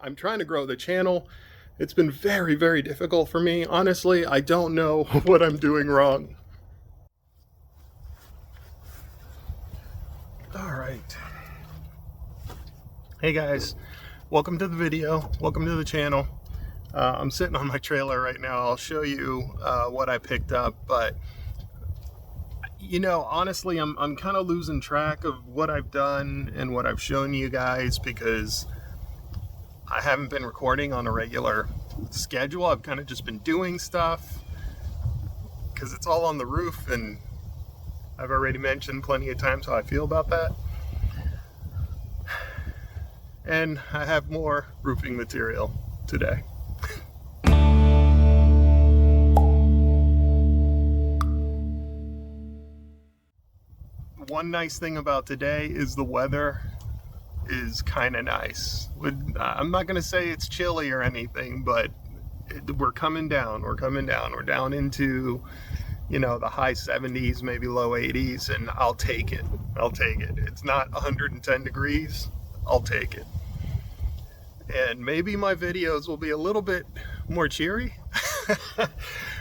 I'm trying to grow the channel. It's been very, very difficult for me. Honestly, I don't know what I'm doing wrong. All right. Hey guys, welcome to the video. Welcome to the channel. I'm sitting on my trailer right now. I'll show you what I picked up, but you know, honestly, I'm kind of losing track of what I've done and what I've shown you guys because I haven't been recording on a regular schedule. I've kind of just been doing stuff because it's all on the roof, and I've already mentioned plenty of times how I feel about that. And I have more roofing material today. One nice thing about today is the weather is kind of nice. I'm not going to say it's chilly or anything, but we're coming down. We're coming down. We're down into, you know, the high 70s, maybe low 80s, and I'll take it. I'll take it. It's not 110 degrees. I'll take it. And maybe my videos will be a little bit more cheery.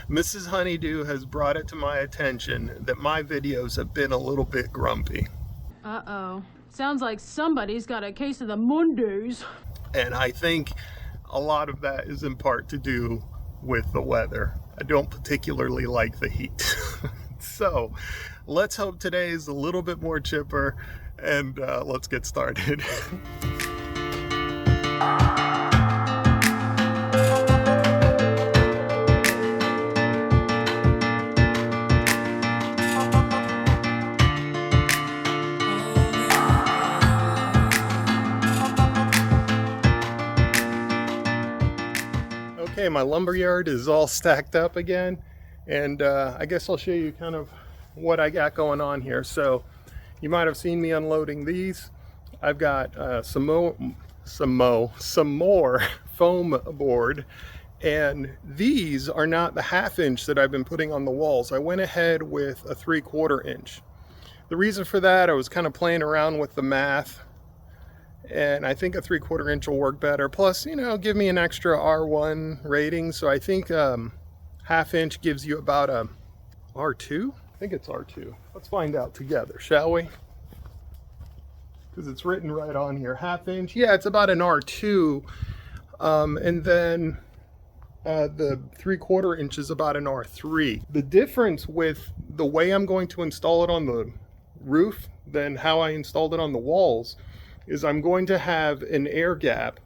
Mrs. Honeydew has brought it to my attention that my videos have been a little bit grumpy. Uh-oh. Sounds like somebody's got a case of the Mondays. And I think a lot of that is in part to do with the weather. I don't particularly like the heat. So let's hope today is a little bit more chipper, and let's get started. Okay, my lumberyard is all stacked up again, and I guess I'll show you kind of what I got going on here. So you might have seen me unloading these. I've got some more foam board, and these are not the 1/2 inch that I've been putting on the walls. I went ahead with a 3/4 inch. The reason for that, I was kind of playing around with the math, and I think a 3/4 inch will work better. Plus, you know, give me an extra R1 rating. So I think 1/2 inch gives you about a R2. I think it's R2. Let's find out together, shall we? Because it's written right on here. 1/2 inch. Yeah, it's about an R2. And then the 3/4 inch is about an R3. The difference with the way I'm going to install it on the roof than how I installed it on the walls is I'm going to have an air gap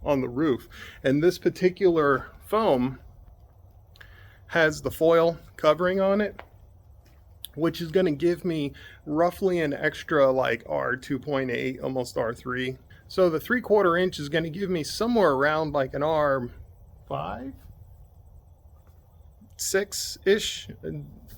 on the roof, and this particular foam has the foil covering on it, which is going to give me roughly an extra like R2.8, almost R3. So the 3/4 inch is going to give me somewhere around like an R5, 6-ish,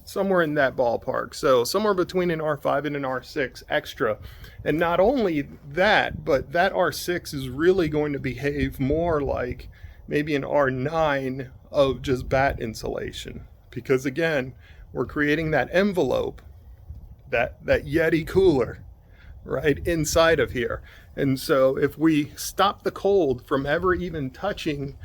somewhere in that ballpark. So somewhere between an R5 and an R6 extra. And not only that, but that R6 is really going to behave more like maybe an R9 of just bat insulation. Because again, we're creating that envelope, that Yeti cooler, right inside of here. And so if we stop the cold from ever even touching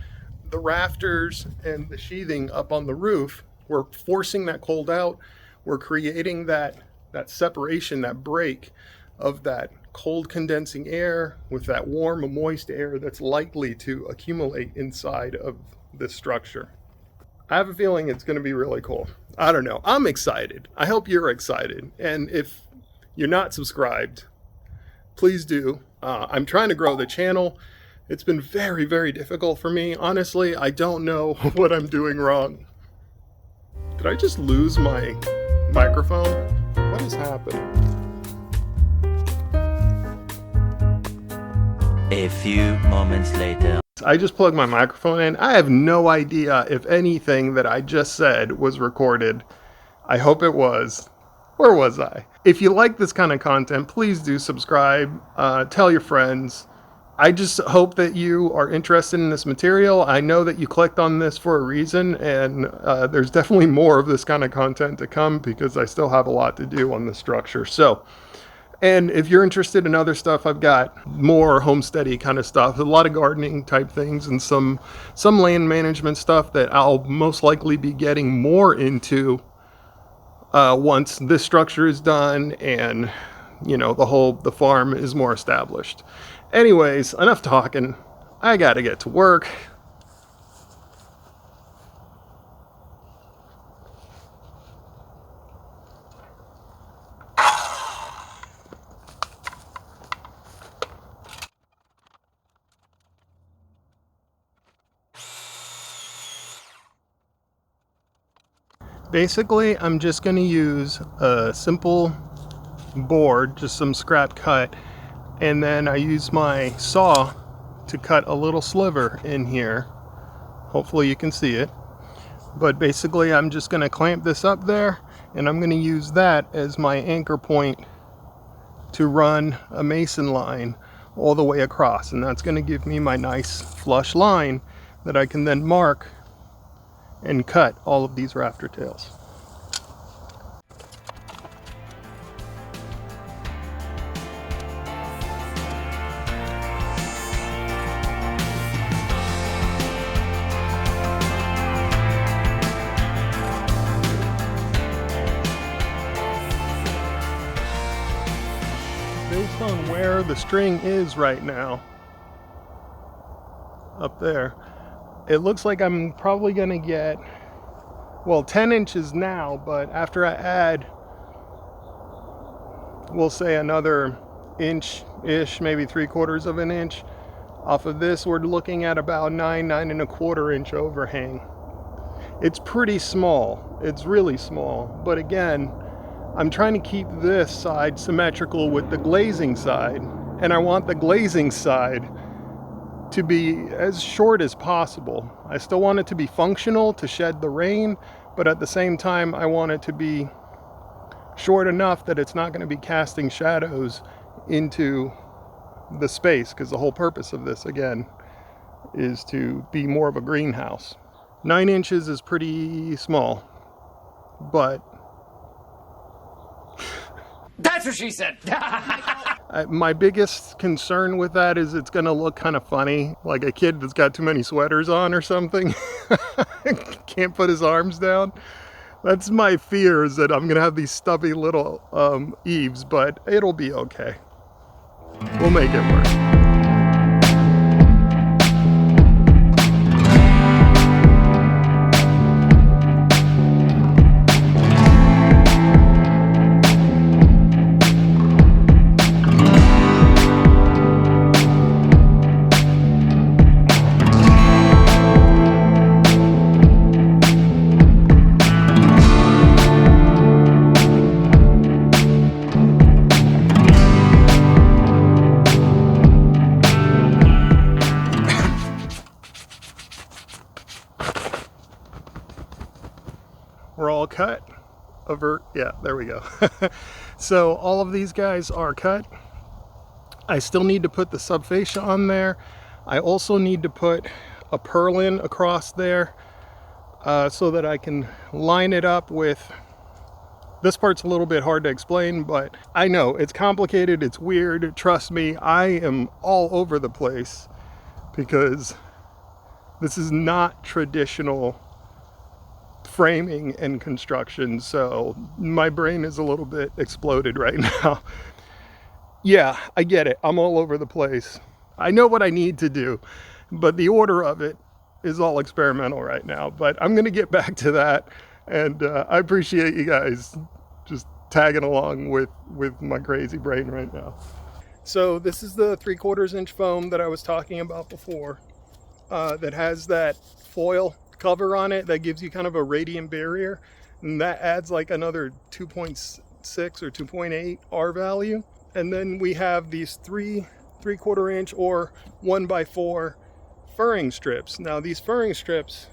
the rafters and the sheathing up on the roof, we're forcing that cold out. We're creating that separation, that break of that cold condensing air with that warm, moist air that's likely to accumulate inside of this structure. I have a feeling it's going to be really cool. I don't know. I'm excited. I hope you're excited. And if you're not subscribed, please do. I'm trying to grow the channel. It's been very, very difficult for me. Honestly, I don't know what I'm doing wrong. Did I just lose my microphone? What is happening? A few moments later. I just plugged my microphone in. I have no idea if anything that I just said was recorded. I hope it was. Where was I? If you like this kind of content, please do subscribe. Tell your friends. I just hope that you are interested in this material. I know that you clicked on this for a reason, and there's definitely more of this kind of content to come because I still have a lot to do on the structure. So And if you're interested in other stuff, I've got more homesteady kind of stuff, a lot of gardening type things, and some land management stuff that I'll most likely be getting more into once this structure is done and the farm is more established. Anyways, enough talking. I gotta get to work. Basically, I'm just going to use a simple board, just some scrap cut, and then I use my saw to cut a little sliver in here. Hopefully you can see it. But basically, I'm just going to clamp this up there, and I'm going to use that as my anchor point to run a mason line all the way across, and that's going to give me my nice flush line that I can then mark and cut all of these rafter tails. Based on where the string is right now, up there, it looks like I'm probably gonna get, well, 10 inches now, but after I add, we'll say another inch-ish, maybe 3/4 of an inch, off of this, we're looking at about 9.25 inch overhang. It's pretty small, it's really small, but again, I'm trying to keep this side symmetrical with the glazing side, and I want the glazing side to be as short as possible. I still want it to be functional to shed the rain, but at the same time I want it to be short enough that it's not going to be casting shadows into the space, because the whole purpose of this, again, is to be more of a greenhouse. 9 inches is pretty small, but that's what she said. my biggest concern with that is it's going to look kind of funny, like a kid that's got too many sweaters on or something. Can't put his arms down. That's my fear, is that I'm going to have these stubby little eaves, but it'll be okay. We'll make it work. We're all cut. Yeah, there we go. So all of these guys are cut. I still need to put the subfascia on there. I also need to put a purlin across there so that I can line it up with, this part's a little bit hard to explain, but I know it's complicated, it's weird. Trust me, I am all over the place because this is not traditional framing and construction, so my brain is a little bit exploded right now. Yeah, I get it. I'm all over the place. I know what I need to do, but the order of it is all experimental right now. But I'm going to get back to that, and I appreciate you guys just tagging along with my crazy brain right now. So this is the 3/4 inch foam that I was talking about before, that has that foil cover on it that gives you kind of a radiant barrier, and that adds like another 2.6 or 2.8 R value. And then we have these 3/4 inch or 1x4 furring strips. Now these furring strips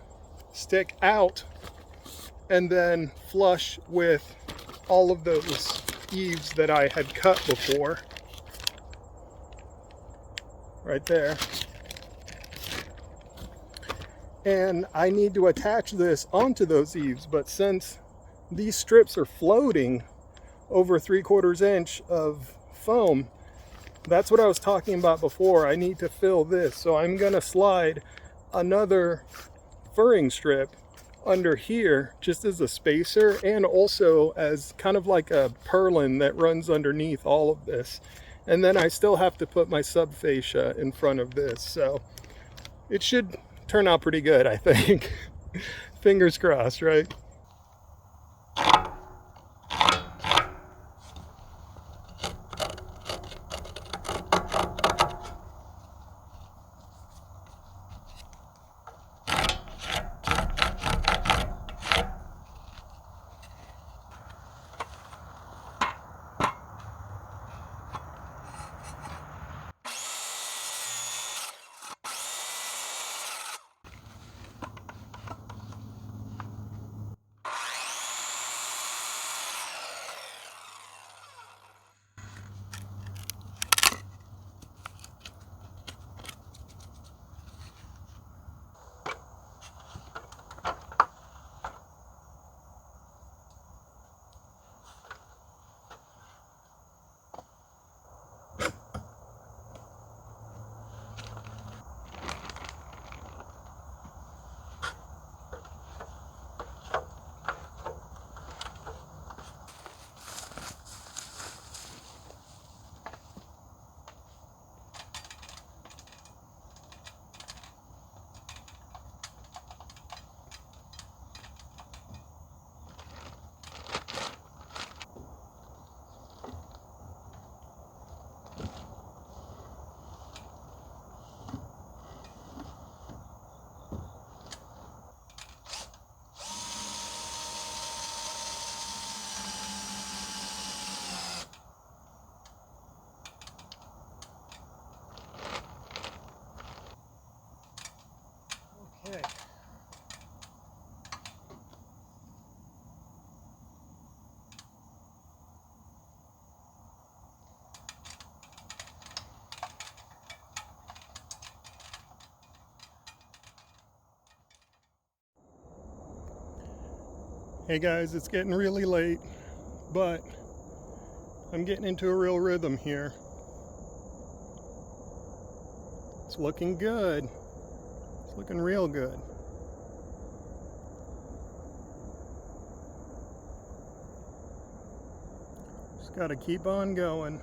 stick out and then flush with all of those eaves that I had cut before, right there. And I need to attach this onto those eaves, but since these strips are floating over 3/4 inch of foam, that's what I was talking about before. I need to fill this. So I'm gonna slide another furring strip under here just as a spacer, and also as kind of like a purlin that runs underneath all of this. And then I still have to put my subfascia in front of this. So it should turn out pretty good, I think. Fingers crossed, right? Okay. Hey guys, it's getting really late, but I'm getting into a real rhythm here. It's looking good. It's looking real good. Just gotta keep on going.